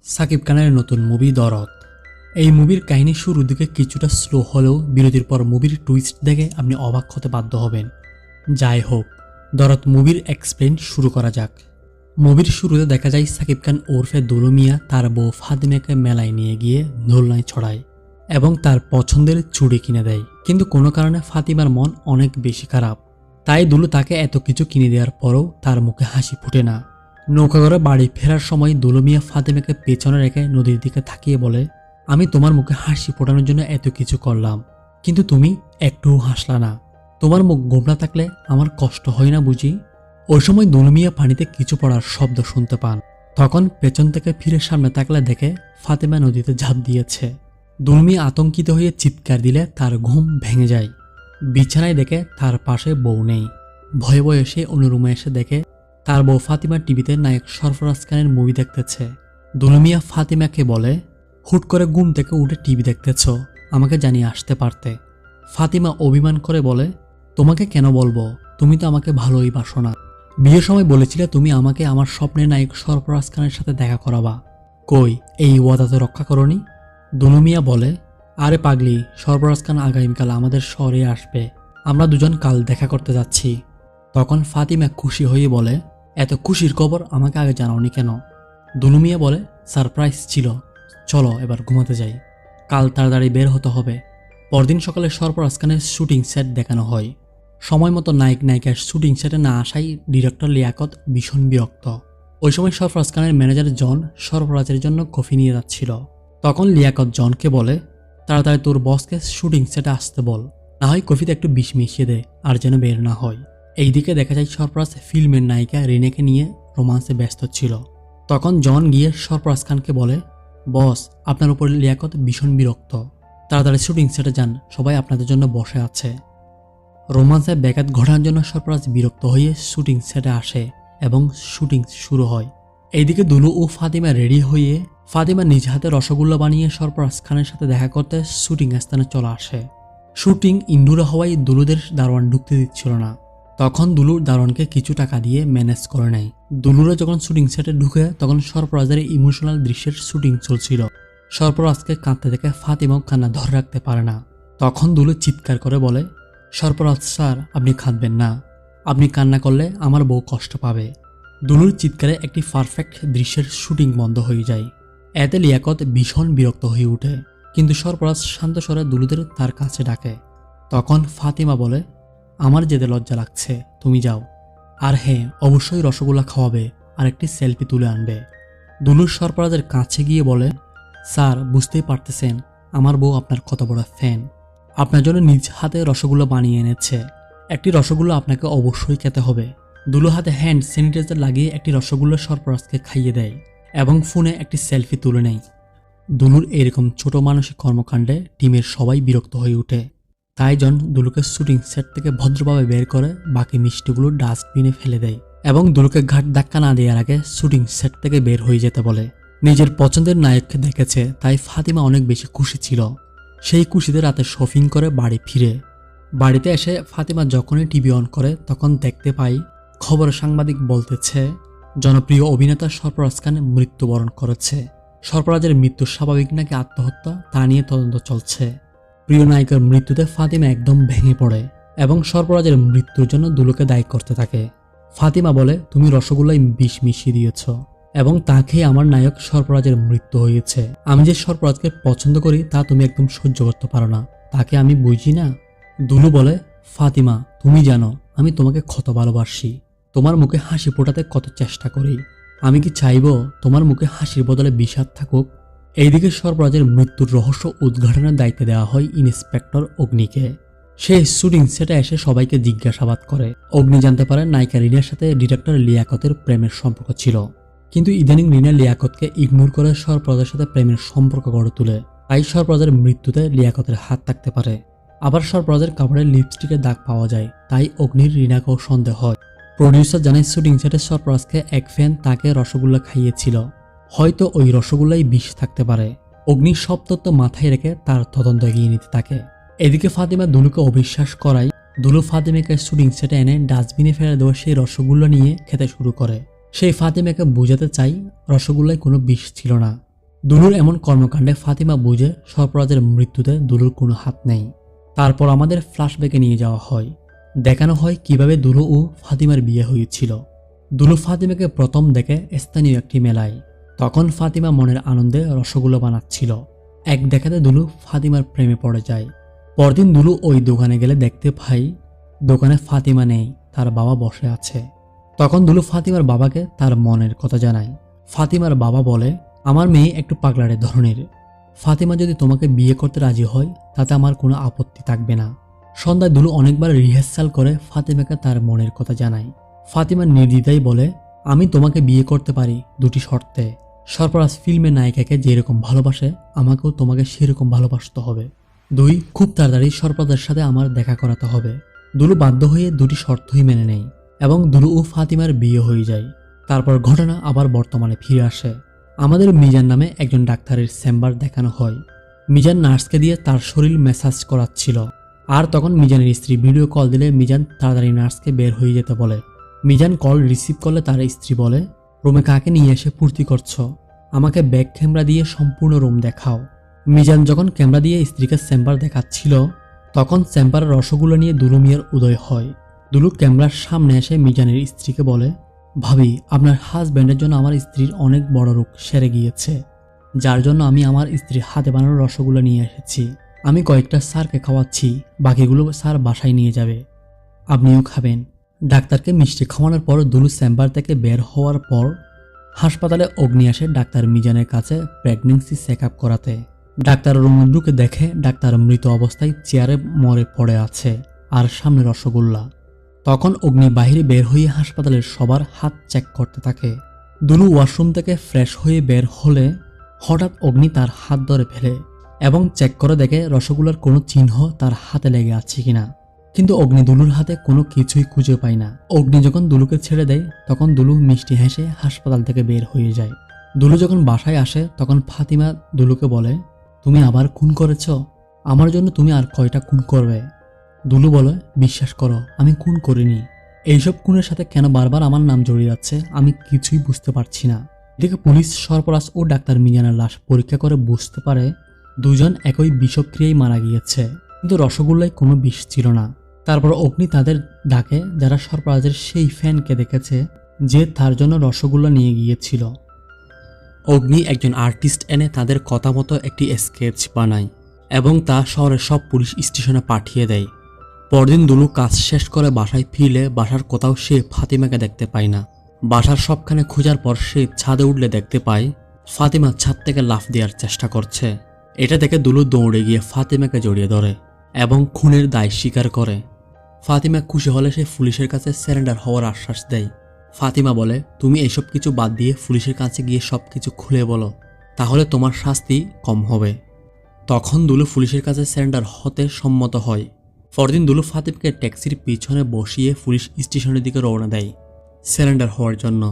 সাকিব খানের নতুন মুভি দরদ। এই মুভির কাহিনী শুরুর দিকে কিছুটা স্লো হলেও বিরতির পর মুভির টুইস্ট দেখে আপনি অবাক হতে বাধ্য হবেন। যাই হোক, দরদ মুভির এক্সপ্লেন শুরু করা যাক। মুভির শুরুতে দেখা যায় সাকিব খান ওরফে দুলু মিয়া তার বউ ফাতিমাকে মেলায় নিয়ে গিয়ে দোলনায় ছড়ায় এবং তার পছন্দের চুড়ি কিনে দেয়। কিন্তু কোনো কারণে ফাতিমার মন অনেক বেশি খারাপ, তাই দুলু তাকে এত কিছু কিনে দেওয়ার পরও তার মুখে হাসি ফুটে না। নৌকাঘরে বাড়ি ফেরার সময় দুলু মিয়া ফাতিমাকে পেছনে রেখে নদীর দিকে তাকিয়ে বলে, আমি তোমার মুখে হাসি ফোটানোর জন্য এত কিছু করলাম, কিন্তু তুমি একটুও হাসলা না। তোমার মুখ গোমড়া থাকলে আমার কষ্ট হয় না বুঝি? ওই সময় দুলু মিয়া পানিতে কিছু পড়ার শব্দ শুনতে পান। তখন পেছন থেকে ফিরে সামনে তাকলে দেখে ফাতিমা নদীতে ঝাঁপ দিয়েছে। দুলু মিয়া আতঙ্কিত হয়ে চিৎকার দিলে তার ঘুম ভেঙে যায়। বিছানায় দেখে তার পাশে বউ নেই। ভয়ে ভয়ে সে অন্য রুমে এসে দেখে তার বউ ফাতিমা টিভিতে নায়ক সরফরাজ খানের মুভি দেখতেছে। দুলু মিয়া ফাতিমাকে বলে, হুট করে ঘুম থেকে উঠে টিভি দেখতেছ, আমাকে জানিয়ে আসতে পারতে। ফাতিমা অভিমান করে বলে, তোমাকে কেন বলবো, তুমি তো আমাকে ভালোই বাসো না। বিয়ের সময় বলেছিলে তুমি আমাকে আমার স্বপ্নের নায়ক সরফরাজ খানের সাথে দেখা করাবা, কই এই ওয়াদা তো রক্ষা করনি? দুলু মিয়া বলে, আরে পাগলি, সরফরাজ খান আগামীকাল আমাদের শহরে আসবে, আমরা দুজন কাল দেখা করতে যাচ্ছি। তখন ফাতিমা খুশি হয়ে বলে, এত খুশির খবর আমাকে আগে জানাওনি কেন? দুলু মিয়া বলে, সারপ্রাইজ ছিল, চলো এবার ঘুমাতে যাই, কাল তাড়াতাড়ি বের হতে হবে। পরদিন সকালে সরফরাজ খানের শুটিং সেট দেখানো হয়। সময় মতো নায়ক নায়িকার শুটিং সেটে না আসায় ডিরেক্টর লিয়াকত ভীষণ বিরক্ত। ওই সময় সরফরাজ খানের ম্যানেজার জন সরফরাজের জন্য কফি নিয়ে যাচ্ছিল। তখন লিয়াকত জনকে বলে, তাড়াতাড়ি তোর বসকে শুটিং সেটে আসতে বল, না হয় কফিতে একটু বিষ মিশিয়ে দে, আর যেন বের না হয়। এইদিকে দেখা যায় সরফরাজ ফিল্মের নায়িকা রিনেকে নিয়ে রোমান্সে ব্যস্ত ছিল। তখন জন গিয়ে সরফরাজ খানকে বলে, বস, আপনার উপর লিয়াকত ভীষণ বিরক্ত, তাড়াতাড়ি শুটিং সেটে যান, সবাই আপনাদের জন্য বসে আছে। রোমান্সে ব্যাঘাত ঘটানোর জন্য সরফরাজ বিরক্ত হয়ে শুটিং সেটে আসে এবং শুটিং শুরু হয়। এইদিকে দুলু ও ফাতিমা রেডি হয়ে ফাতিমা নিজ হাতে রসগোল্লা বানিয়ে সরফরাজ খানের সাথে দেখা করতে শুটিং স্থানে চলে আসে। শুটিং ইনডোরে হওয়ায় দুলুদের দারোয়ান ঢুকতে দিচ্ছিল না। তখন দুলুর দারোয়ানকে কিছু টাকা দিয়ে ম্যানেজ করে নেয়। দুলুরা যখন শুটিং সেটে ঢুকে তখন সরফরাজের ইমোশনাল দৃশ্যের শুটিং চলছিল। সরফরাজকে কাঁদতে দেখে ফাতিমাও কান্না ধরে রাখতে পারে না। তখন দুলু চিৎকার করে বলে, সরফরাজ স্যার, আপনি কাঁদবেন না, আপনি কান্না করলে আমার বউ কষ্ট পাবে। দুলুর চিৎকারে একটি পারফেক্ট দৃশ্যের শুটিং বন্ধ হয়ে যায়। এতে লিয়াকত ভীষণ বিরক্ত হয়ে ওঠে, কিন্তু সরফরাজ শান্ত স্বরে দুলুদের তার কাছে ডাকে। তখন ফাতিমা বলে, আমার যেতে লজ্জা লাগছে, তুমি যাও, আর হ্যাঁ অবশ্যই রসগোল্লা খাওয়াবে আর একটি সেলফি তুলে আনবে। দুলু সরফরাজের কাছে গিয়ে বলে, স্যার বুঝতেই পারতেছেন আমার বউ আপনার কত বড় ফ্যান, আপনার জন্য নিজ হাতে রসগোল্লা বানিয়ে এনেছে, একটি রসগোল্লা আপনাকে অবশ্যই খেতে হবে। দুলু হাতে হ্যান্ড স্যানিটাইজার লাগিয়ে একটি রসগোল্লা সরফরাজকে খাইয়ে দেয় এবং ফোনে একটি সেলফি তুলে নেয়। দুলুর এরকম ছোট মানসিক কর্মকাণ্ডে টিমের সবাই বিরক্ত হয়ে ওঠে। তাই জন দুলুকে শুটিং সেট থেকে ভদ্রভাবে বের করে বাকি মিষ্টিগুলো ডাস্টবিনে ফেলে দেয় এবং দুলুকে ঘাট ধাক্কা না দেওয়ার আগে শুটিং সেট থেকে বের হয়ে যেতে বলে। নিজের পছন্দের নায়ককে দেখেছে তাই ফাতিমা অনেক বেশি খুশি ছিল। সেই খুশিতে রাতে শপিং করে বাড়ি ফিরে। বাড়িতে এসে ফাতিমা যখনই টিভি অন করে তখন দেখতে পাই খবর সাংবাদিক বলতেছে জনপ্রিয় অভিনেতা সরফরাজ খান মৃত্যুবরণ করেছে। সরফরাজের মৃত্যু স্বাভাবিক নাকি আত্মহত্যা তা নিয়ে তদন্ত চলছে। প্রিয় নায়িকার মৃত্যুতে ফাতিমা একদম ভেঙে পড়ে এবং সরফরাজের মৃত্যুর জন্য দুলুকে দায়ী করতে থাকে। ফাতিমা বলে, তুমি রসগোল্লায় বিষ মিশিয়ে দিয়েছ এবং তাকেই আমার নায়ক সরফরাজের মৃত্যু হয়েছে। আমি যে সরফরাজকে পছন্দ করি তা তুমি একদম সহ্য করতে পারো না, তাকে আমি বুঝি না। দুলু বলে, ফাতিমা তুমি জানো আমি তোমাকে কত ভালোবাসি, তোমার মুখে হাসি ফোটাতে কত চেষ্টা করি, আমি কি চাইবো তোমার মুখে হাসির বদলে বিষাদ থাকুক? এইদিকে সরফরাজের মৃত্যুর রহস্য উদ্ঘাটনের দায়িত্ব দেওয়া হয় ইন্সপেক্টর অগ্নিকে। সে শুটিং সেটে এসে সবাইকে জিজ্ঞাসাবাদ করে। অগ্নি জানতে পারে নায়িকা রিনার সাথে ডিরেক্টর লিয়াকতের প্রেমের সম্পর্ক ছিল, কিন্তু ইদানিং রিনা লিয়াকতকে ইগনোর করে সরফরাজের সাথে প্রেমের সম্পর্ক গড়ে তোলে। তাই সরফরাজের মৃত্যুতে লিয়াকতের হাত থাকতে পারে। আবার সরফরাজের কাপড়ে লিপস্টিকের দাগ পাওয়া যায়, তাই অগ্নির রিনাকেও সন্দেহ হয়। প্রডিউসার জানায় শুটিং সেটে সরফরাজকে এক ফ্যান তাকে রসগোল্লা খাইয়েছিল, হয়তো ওই রসগোল্লাই বিষ থাকতে পারে। অগ্নি সব তথ্য মাথায় রেখে তার তদন্ত এগিয়ে নিতে থাকে। এদিকে ফাতিমা দুলুকে অবিশ্বাস করায় দুলু ফাতিমাকে শুটিং সেটে এনে ডাস্টবিনে ফেলে দেওয়া সেই রসগোল্লা নিয়ে খেতে শুরু করে। সেই ফাতিমাকে বোঝাতে চাই রসগোল্লায় কোনো বিষ ছিল না, দুলুর এমন কর্মকাণ্ডে ফাতিমা বুঝে সরফরাজের মৃত্যুতে দুলুর কোনো হাত নেই। তারপর আমাদের ফ্ল্যাশব্যাকে নিয়ে যাওয়া হয়, দেখানো হয় কিভাবে দুলু ও ফাতিমার বিয়ে হয়েছিল। দুলু ফাতিমাকে প্রথম দেখে স্থানীয় একটি মেলায়, তখন ফাতিমা মনের আনন্দে রসগোল্লা বানাচ্ছিল। এক দেখাতে দুলু ফাতিমার প্রেমে পড়ে যায়। পরদিন দুলু ওই দোকানে গেলে দেখতে পাই দোকানে ফাতিমা নেই, তার বাবা বসে আছে। তখন দুলু ফাতিমার বাবাকে তার মনের কথা জানায়। ফাতিমার বাবা বলে, আমার মেয়ে একটু পাগলাটে ধরনের, ফাতিমা যদি তোমাকে বিয়ে করতে রাজি হয় তাতে আমার কোনো আপত্তি থাকবে না। সন্ধ্যায় দুলু অনেকবার রিহার্সাল করে ফাতিমাকে তার মনের কথা জানায়। ফাতিমা নির্দ্বিধায় বলে, আমি তোমাকে বিয়ে করতে পারি দুটি শর্তে। সরফরাজ ফিল্মের নায়িকাকে যেরকম ভালোবাসে আমাকেও তোমাকে সেরকম ভালোবাসতে হবে। 2, খুব তাড়াতাড়ি সরফরাজের সাথে আমার দেখা করাতে হবে। দুলু বাধ্য হয়ে দুটি শর্তই মেনে নেয় এবং দুলু ও ফাতিমার বিয়ে হয়ে যায়। তারপর ঘটনা আবার বর্তমানে ফিরে আসে। আমাদের মিজান নামে একজন ডাক্তারের চেম্বার দেখানো হয়। মিজান নার্সকে দিয়ে তার শরীর ম্যাসাজ করাচ্ছিল। আর তখন মিজানের স্ত্রী ভিডিও কল দিলে মিজান তাড়াতাড়ি নার্সকে বের হয়ে যেতে বলে। মিজান কল রিসিভ করলে তার স্ত্রী বলে, রুমে কাকে নিয়ে এসে ফুর্তি করছো? আমাকে ব্যাক ক্যামেরা দিয়ে সম্পূর্ণ রুম দেখাও। মিজান যখন ক্যামেরা দিয়ে স্ত্রীকে চেম্বার দেখাচ্ছিল তখন চেম্বারের রসগোল্লা নিয়ে দুলু মিয়ার উদয় হয়। দুলু ক্যামেরার সামনে এসে মিজানের স্ত্রীকে বলে, ভাবি, আপনার হাজব্যান্ডের জন্য আমার স্ত্রীর অনেক বড় রোগ সেরে গিয়েছে, যার জন্য আমি আমার স্ত্রীর হাতে বানানো রসগোল্লা নিয়ে এসেছি। আমি কয়েকটা স্যারকে খাওয়াচ্ছি, বাকিগুলো স্যার বাসায় নিয়ে যাবে, আপনিও খাবেন। ডাক্তারকে মিষ্টি খাওয়ানোর পর দুলু চেম্বার থেকে বের হওয়ার পর হাসপাতালে অগ্নি আসে ডাক্তার মিজানের কাছে প্রেগন্যান্সি চেক আপ করাতে। ডাক্তার রুমে ঢুকে দেখে ডাক্তার মৃত অবস্থায় চেয়ারে মরে পড়ে আছে আর সামনে রসগোল্লা। তখন অগ্নি বাহিরে বের হয়ে হাসপাতালের সবার হাত চেক করতে থাকে। দুলু ওয়াশরুম থেকে ফ্রেশ হয়ে বের হলে হঠাৎ অগ্নি তার হাত ধরে ফেলে এবং চেক করে দেখে রসগোল্লার কোনো চিহ্ন তার হাতে লেগে আছে কিনা। কিন্তু অগ্নি দুলুর হাতে কোনো কিছুই খুঁজে পায় না। অগ্নি যখন দুলুকে ছেড়ে দেয় তখন দুলু মিষ্টি হেসে হাসপাতাল থেকে বের হয়ে যায়। দুলু যখন বাসায় আসে তখন ফাতিমা দুলুকে বলে, তুমি আবার খুন করেছ, আমার জন্য তুমি আর কয়টা খুন করবে? দুলু বলে, বিশ্বাস করো আমি খুন করিনি। এইসব খুনের সাথে কেন বারবার আমার নাম জড়িয়ে যাচ্ছে আমি কিছুই বুঝতে পারছি না। এদিকে পুলিশ সরফরাজ ও ডাক্তার মিজানের লাশ পরীক্ষা করে বুঝতে পারে দুজন একই বিষক্রিয়ায় মারা গিয়েছে, কিন্তু রসগোল্লায় কোনো বিষ ছিল না। তারপর অগ্নি তাদের ডাকে যারা সরফরাজের সেই ফ্যানকে দেখেছে যে তার জন্য রসগোল্লা নিয়ে গিয়েছিল। অগ্নি একজন আর্টিস্ট এনে তাদের কথা মতো একটি স্কেচ বানায় এবং তা শহরের সব পুলিশ স্টেশনে পাঠিয়ে দেয়। পরদিন দুলু কাজ শেষ করে বাসায় ফিরলে বাসার কোথাও সে ফাতিমাকে দেখতে পায় না। বাসার সবখানে খোঁজার পর সে ছাদে উঠলে দেখতে পায় ফাতিমা ছাদ থেকে লাফ দেওয়ার চেষ্টা করছে। এটা দেখে দুলু দৌড়ে গিয়ে ফাতিমাকে জড়িয়ে ধরে এবং খুনের দায় স্বীকার করে। ফাতিমা খুশি হলে সে পুলিশের কাছে সারেন্ডার হওয়ার আশ্বাস দেয়। ফাতিমা বলে, তুমি এইসব কিছু বাদ দিয়ে পুলিশের কাছে গিয়ে সব কিছু খুলে বলো, তাহলে তোমার শাস্তি কম হবে। তখন দুলু পুলিশের কাছে সারেন্ডার হতে সম্মত হয়। পরদিন দুলু ফাতিমাকে ট্যাক্সির পিছনে বসিয়ে পুলিশ স্টেশনের দিকে রওনা দেয় সারেন্ডার হওয়ার জন্য।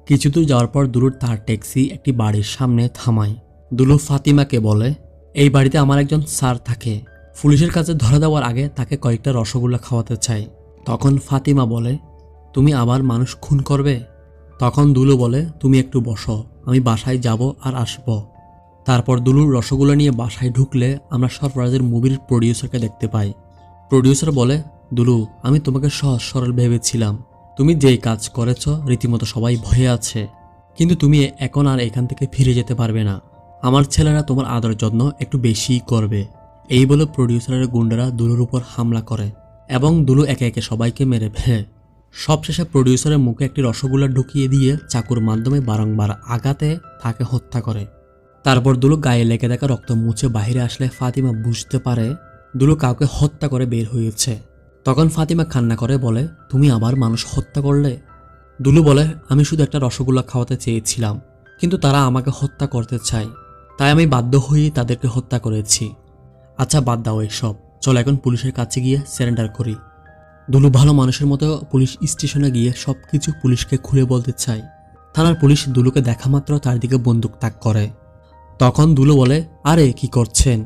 কিছু দূর যাওয়ার পর দুলুর তার ট্যাক্সি একটি বাড়ির সামনে থামায়। দুলু ফাতিমাকে বলে, এই বাড়িতে আমার একজন স্যার থাকে, পুলিশের কাছে ধরে দেওয়ার আগে তাকে কয়েকটা রসগোল্লা খাওয়াতে চাই। তখন ফাতিমা বলে, তুমি আবার মানুষ খুন করবে? তখন দুলু বলে, তুমি একটু বসো, আমি বাসায় যাব আর আসব। তারপর দুলুর রসগোল্লা নিয়ে বাসায় ঢুকলে আমরা সরফরাজের মুভির প্রডিউসারকে দেখতে পাই। প্রডিউসার বলে, দুলু, আমি তোমাকে সহজ সরল ভেবেছিলাম, তুমি যেই কাজ করেছ রীতিমতো সবাই ভয়ে আছে, কিন্তু তুমি এখন আর এখান থেকে ফিরে যেতে পারবে না। আমার ছেলেরা তোমার আদর যত্ন একটু বেশিই করবে। এই বলে প্রডিউসারের গুন্ডারা দুলুর উপর হামলা করে এবং দুলু একে একে সবাইকে মেরে ফেলে। সবশেষে প্রডিউসারের মুখে একটি রসগোল্লা ঢুকিয়ে দিয়ে চাকুর মাধ্যমে বারংবার আঘাতে তাকে হত্যা করে। তারপর দুলু গায়ে লেগে থাকা রক্ত মুছে বাহিরে আসলে ফাতিমা বুঝতে পারে দুলু কাউকে হত্যা করে বের হয়েছে। তখন ফাতিমা কান্না করে বলে, তুমি আবার মানুষ হত্যা করলে? দুলু বলে, আমি শুধু একটা রসগোল্লা খাওয়াতে চেয়েছিলাম, কিন্তু তারা আমাকে হত্যা করতে চায়, তাই আমি বাধ্য হয়ে তাদেরকে হত্যা করেছি। আচ্ছা বাদ দাও এসব, চলো এখন পুলিশের কাছে গিয়ে সারেন্ডার করি। দুলু ভালো মানুষের মতো পুলিশ স্টেশনে গিয়ে সব কিছু পুলিশকে খুলে বলতে চায়। থানার পুলিশ দুলুকে দেখা মাত্র তার দিকে বন্দুক তাক করে। তখন দুলু বলে, আরে কি করছেন?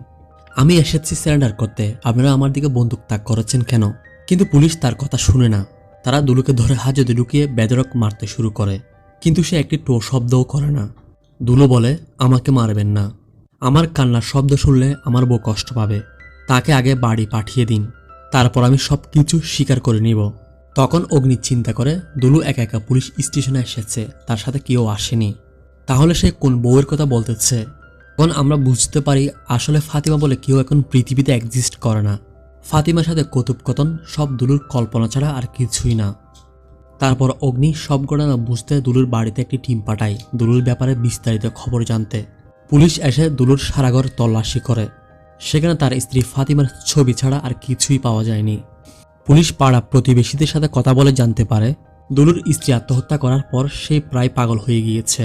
আমি এসেছি সারেন্ডার করতে, আপনারা আমার দিকে বন্দুক তাক করেছেন কেন? কিন্তু পুলিশ তার কথা শুনে না। তারা দুলুকে ধরে হাজতে ঢুকিয়ে বেধড়ক মারতে শুরু করে, কিন্তু সে একটি টো শব্দও করে না। দুলু বলে, আমাকে মারবেন না, আমার কান্নার শব্দ শুনলে আমার বউ কষ্ট পাবে, তাকে আগে বাড়ি পাঠিয়ে দিন, তারপর আমি সব কিছু স্বীকার করে নিব। তখন অগ্নি চিন্তা করে দুলু একা একা পুলিশ স্টেশনে এসেছে, তার সাথে কেউ আসেনি, তাহলে সে কোন বউয়ের কথা বলতেছে। তখন আমরা বুঝতে পারি আসলে ফাতিমা বলে কেউ এখন পৃথিবীতে এক্সিস্ট করে না। ফাতিমার সাথে কথোপকথন সব দুলুর কল্পনা ছাড়া আর কিছুই না। তারপর অগ্নি সব ঘটনা বুঝতে দুলুর বাড়িতে একটি টিম পাঠায় দুলুর ব্যাপারে বিস্তারিত খবর জানতে। পুলিশ এসে দুলুর সারাঘর তল্লাশি করে, সেখানে তার স্ত্রী ফাতিমার ছবি ছাড়া আর কিছুই পাওয়া যায়নি। পুলিশ পাড়া প্রতিবেশীদের সাথে কথা বলে জানতে পারে দুলুর স্ত্রী আত্মহত্যা করার পর সে প্রায় পাগল হয়ে গিয়েছে,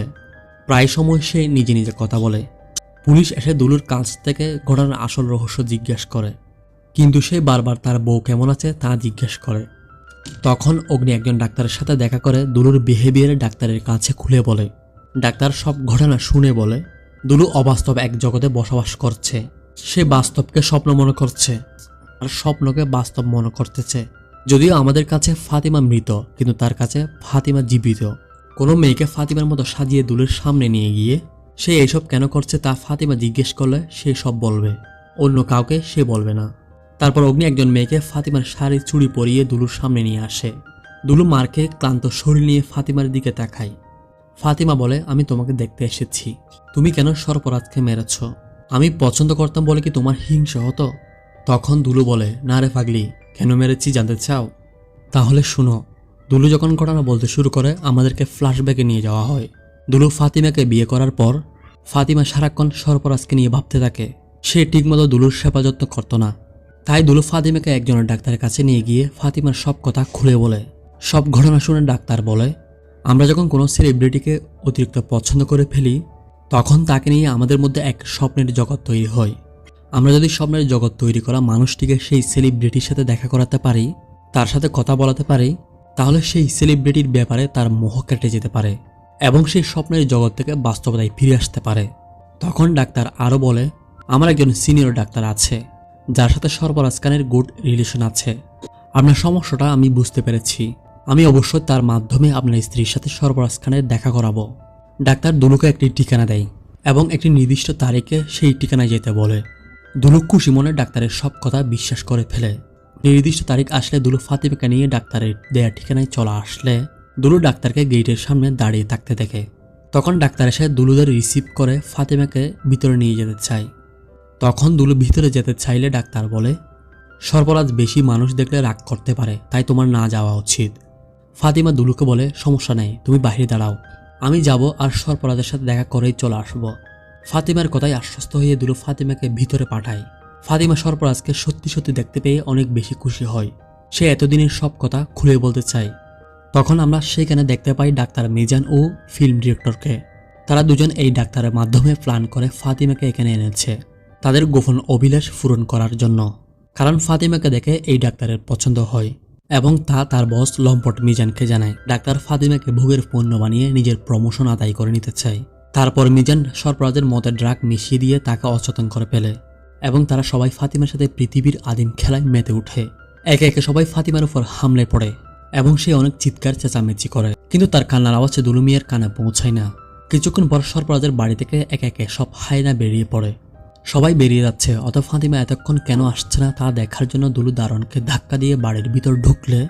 প্রায় সময় সে নিজে নিজে কথা বলে। পুলিশ এসে দুলুর কাছ থেকে ঘটনার আসল রহস্য জিজ্ঞেস করে, কিন্তু সে বারবার তার বউ কেমন আছে তা জিজ্ঞেস করে। তখন অগ্নি একজন ডাক্তারের সাথে দেখা করে দুলুর বিহেভিয়ার ডাক্তারের কাছে খুলে বলে। ডাক্তার সব ঘটনা শুনে বলে, দুলু অবাস্তব এক জগতে বসবাস করছে, সে বাস্তবকে স্বপ্ন মনে করছে আর স্বপ্নকে বাস্তব মনে করতেছে। যদিও আমাদের কাছে ফাতিমা মৃত, কিন্তু তার কাছে ফাতিমা জীবিত। কোনো মেয়েকে ফাতিমার মতো সাজিয়ে দুলুর সামনে নিয়ে গিয়ে সে এসব কেন করছে তা ফাতিমা জিজ্ঞেস করলে সে সব বলবে, অন্য কাউকে সে বলবে না। তারপর অগ্নি একজন মেয়েকে ফাতিমার শাড়ি চুড়ি পরিয়ে দুলুর সামনে নিয়ে আসে। দুলু মারকে ক্লান্ত শরীর নিয়ে ফাতিমার দিকে তাকায়। ফাতিমা বলে, আমি তোমাকে দেখতে এসেছি, তুমি কেন সর্পরাজকে মেরেছ? আমি পছন্দ করতাম বলে কি তোমার হিংসা হতো? তখন দুলু বলে, না রে পাগলি, কেন মেরেছি জানতে চাও? তাহলে শুনো। দুলু যখন ঘটনা বলতে শুরু করে আমাদেরকে ফ্ল্যাশব্যাকে নিয়ে যাওয়া হয়। দুলু ফাতিমাকে বিয়ে করার পর ফাতিমা সারাক্ষণ সর্পরাজকে নিয়ে ভাবতে থাকে, সে ঠিকমতো দুলুর সেবা যত্ন করতো না। তাই দুলু ফাতিমাকে একজনের ডাক্তারের কাছে নিয়ে গিয়ে ফাতিমার সব কথা খুলে বলে। সব ঘটনা শুনে ডাক্তার বলে, আমরা যখন কোনো সেলিব্রিটিকে অতিরিক্ত পছন্দ করে ফেলি তখন তাকে নিয়ে আমাদের মধ্যে এক স্বপ্নের জগৎ তৈরি হয়। আমরা যদি স্বপ্নের জগৎ তৈরি করা মানুষটিকে সেই সেলিব্রিটির সাথে দেখা করাতে পারি, তার সাথে কথা বলাতে পারি, তাহলে সেই সেলিব্রিটির ব্যাপারে তার মোহ কেটে যেতে পারে এবং সেই স্বপ্নের জগৎ থেকে বাস্তবতায় ফিরে আসতে পারে। তখন ডাক্তার আরও বলে, আমার একজন সিনিয়র ডাক্তার আছে যার সাথে সর্পরাজ খানের গুড রিলেশন আছে। আপনার সমস্যাটা আমি বুঝতে পেরেছি, আমি অবশ্যই তার মাধ্যমে আপনার স্ত্রীর সাথে সর্পরাজ খানের দেখা করাবো। ডাক্তার দুলুকে একটি ঠিকানা দেয় এবং একটি নির্দিষ্ট তারিখে সেই ঠিকানায় যেতে বলে। দুলু খুশি মনে ডাক্তারের সব কথা বিশ্বাস করে ফেলে। নির্দিষ্ট তারিখ আসলে দুলু ফাতিমাকে নিয়ে ডাক্তারের দেয়া ঠিকানায় চলে আসলে দুলু ডাক্তারকে গেটের সামনে দাঁড়িয়ে থাকতে দেখে। তখন ডাক্তার এসে দুলুদের রিসিভ করে ফাতিমাকে ভিতরে নিয়ে যেতে চায়। তখন দুলু ভিতরে যেতে চাইলে ডাক্তার বলে, সর্পরাজ বেশি মানুষ দেখলে রাগ করতে পারে, তাই তোমার না যাওয়া উচিত। ফাতিমা দুলুকে বলে, সমস্যা নেই, তুমি বাইরে দাঁড়াও, আমি যাব আর সর্পরাজের সাথে দেখা করেই চলে আসব। ফাতিমার কথায় আশ্বস্ত হয়ে দুলু ফাতিমাকে ভিতরে পাঠায়। ফাতিমা সর্পরাজকে সত্যি সত্যি দেখতে পেয়ে অনেক বেশি খুশি হয়। সে এতদিনের সব কথা খুলে বলতে চায়। তখন আমরা সেখানে দেখতে পাই ডাক্তার মিজান ও ফিল্ম ডিরেক্টরকে। তারা দুজন এই ডাক্তারের মাধ্যমে প্ল্যান করে ফাতিমাকে এখানে এনেছে তাদের গোপন অভিলাষ পূরণ করার জন্য। কারণ ফাতিমাকে দেখে এই ডাক্তারের পছন্দ হয় এবং তা তার বস লম্পট মিজানকে জানায়। ডাক্তার ফাতিমাকে ভোগের পণ্য বানিয়ে নিজের প্রমোশন আদায় করে নিতে চায়। তারপর মিজান সর্পরাজের মতে ড্রাগ মিশিয়ে দিয়ে তাকে অচেতন করে ফেলে এবং তারা সবাই ফাতিমার সাথে পৃথিবীর আদিম খেলায় মেতে উঠে। একে একে সবাই ফাতিমার উপর হামলে পড়ে এবং সে অনেক চিৎকার চেঁচামেচি করে, কিন্তু তার কান্নার আওয়াজে দুলু মিয়ার কানে পৌঁছায় না। কিছুক্ষণ পর সর্পরাজের বাড়ি থেকে একে একে সব হায়না বেরিয়ে পড়ে। সবাই বেরিয়ে যাচ্ছে, অত ফাতিমা এতক্ষণ কেন আসছে না তা দেখার জন্য দুলু দারোয়ানকে ধাক্কা দিয়ে বাড়ির ভিতর ঢুকলে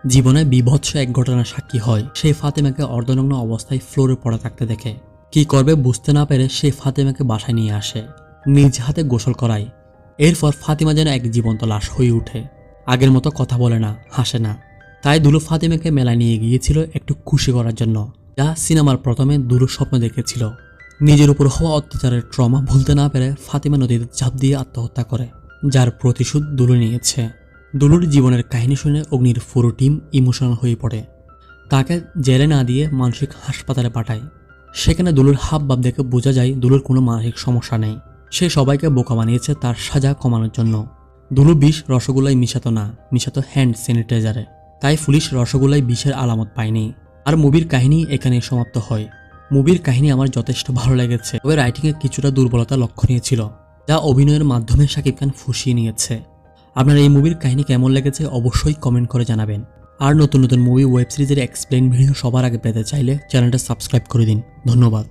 জীবনে বিভৎস এক ঘটনার সাক্ষী হয়। সেই ফাতিমাকে অর্ধনগ্ন অবস্থায় ফ্লোরে পড়ে থাকতে দেখে কি করবে বুঝতে না পেরে সে ফাতিমাকে বাসায় নিয়ে আসে, নিজ হাতে গোসল করায়। এরপর ফাতিমা যেন এক জীবন্ত লাশ হয়ে উঠে, আগের মতো কথা বলে না, হাসে না। তাই দুলু ফাতিমাকে মেলায় নিয়ে গিয়েছিল একটু খুশি করার জন্য, যা সিনেমার প্রথমে দুলু স্বপ্ন দেখেছিল। নিজের উপর হওয়া অত্যাচারের ট্রমা ভুলতে না পেরে ফাতিমা নদীতে ঝাঁপ দিয়ে আত্মহত্যা করে, যার প্রতিশোধ দুলু নিয়েছে। দুলুর জীবনের কাহিনী শুনে অগ্নির পুরো টিম ইমোশনাল হয়ে পড়ে। তাকে জেলে না দিয়ে মানসিক হাসপাতালে পাঠায়। সেখানে দুলুর হাবভাব দেখে বোঝা যায় দুলুর কোনো মানসিক সমস্যা নেই। সে সবাইকে বোকা বানিয়েছে তার সাজা কমানোর জন্য। দুলু বিষ রসগোল্লায় মিশাতো না, মিশাতো হ্যান্ড স্যানিটাইজারে। তাই পুলিশ রসগোল্লায় বিষের আলামত পায়নি। আর মুভির কাহিনী এখানেই সমাপ্ত হয়। মুভির কাহিনী আমার যথেষ্ট ভালো লেগেছে, তবে রাইটিংয়ে কিছুটা দুর্বলতা লক্ষণীয় ছিল, যা অভিনয়ের মাধ্যমে শাকিব খান ফুঁসিয়ে নিয়েছে। আপনার এই মুভির কাহিনী কেমন লেগেছে অবশ্যই কমেন্ট করে জানাবেন। আর নতুন নতুন মুভি ওয়েব সিরিজের এক্সপ্লেইন ভিডিও সবার আগে পেতে চাইলে চ্যানেলটা সাবস্ক্রাইব করে দিন। ধন্যবাদ।